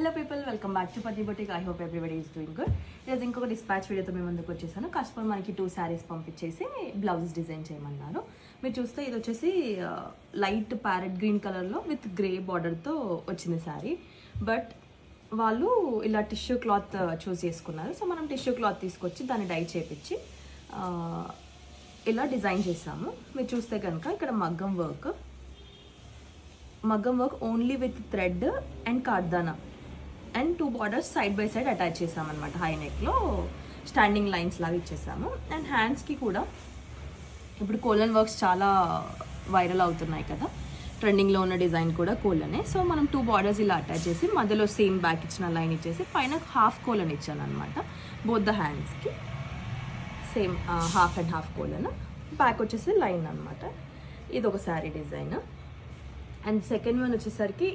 Hello people, welcome back to Pathi boutique. I hope everybody is doing good. ఈరోజు ఇంకొక dispatch వీడియోతో మేము ముందుకు వచ్చేసాను. కస్టమర్ మనకి 2 శారీస్ పంపించేసి బ్లౌజ్ డిజైన్ చేయమన్నారు. మీరు చూస్తే ఇది వచ్చేసి లైట్ ప్యారెట్ గ్రీన్ కలర్లో విత్ గ్రే బార్డర్తో వచ్చింది శారీ. బట్ వాళ్ళు ఇలా టిష్యూ క్లాత్ చూస్ చేసుకున్నారు. సో మనం టిష్యూ క్లాత్ తీసుకొచ్చి దాన్ని డై చేపించి ఇలా డిజైన్ చేసాము. మీరు చూస్తే కనుక ఇక్కడ మగ్గం work only with thread and కార్దానా and 2 borders side by side attach చేసామన్నమాట. హై నెక్లో స్టాండింగ్ లైన్స్ లాగా ఇచ్చేసాము. అండ్ హ్యాండ్స్కి కూడా ఇప్పుడు కోలన్ వర్క్స్ చాలా వైరల్ అవుతున్నాయి కదా, ట్రెండింగ్లో ఉన్న డిజైన్ కూడా కోలనే. సో మనం 2 బార్డర్స్ ఇలా అటాచ్ చేసి మధ్యలో సేమ్ బ్యాక్ ఇచ్చిన లైన్ ఇచ్చేసి పైన హాఫ్ కోలన్ ఇచ్చాను అనమాట. బోత్ ద హ్యాండ్స్కి same half and half colon, back వచ్చేసి లైన్ అనమాట. ఇది ఒక sari design. And second one వచ్చేసరికి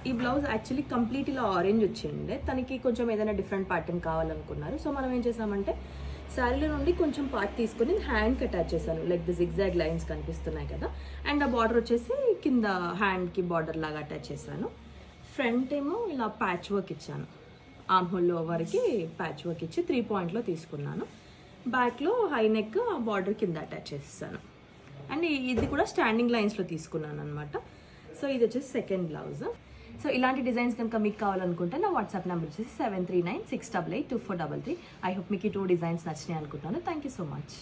ఈ బ్లౌజ్ యాక్చువల్లీ కంప్లీట్ ఇలా ఆరెంజ్ వచ్చిండే. తనకి కొంచెం ఏదైనా డిఫరెంట్ ప్యాటర్న్ కావాలనుకున్నారు. సో మనం ఏం చేసామంటే శారీలో నుండి కొంచెం పార్ట్ తీసుకొని హ్యాండ్కి అటాచ్ చేశాను. లైక్ ది జిగ్జాగ్ లైన్స్ కనిపిస్తున్నాయి కదా. అండ్ ఆ బార్డర్ వచ్చేసి కింద హ్యాండ్కి బార్డర్ లాగా అటాచ్ చేశాను. ఫ్రంట్ ఏమో ఇలా ప్యాచ్ వర్క్ ఇచ్చాను. ఆర్మ్ హోల్ వరకు ప్యాచ్ వర్క్ ఇచ్చి 3 పాయింట్లో తీసుకున్నాను. బ్యాక్లో హై నెక్ ఆ బార్డర్ కింద అటాచ్ చేసేసాను. అండ్ ఇది కూడా స్టాండింగ్ లైన్స్లో తీసుకున్నాను అనమాట. సో ఇది వచ్చేసి సెకండ్ బ్లౌజ్. సో ఇలాంటి డిజైన్స్ కనుక మీకు కావాలనుకుంటే నా వాట్సాప్ నెంబర్ వచ్చేసి 7396882433. ఐ హోప్ మీకు ఈ 2 డిజైన్స్ నచ్చినాయి అనుకుంటున్నాను. Thank you so much.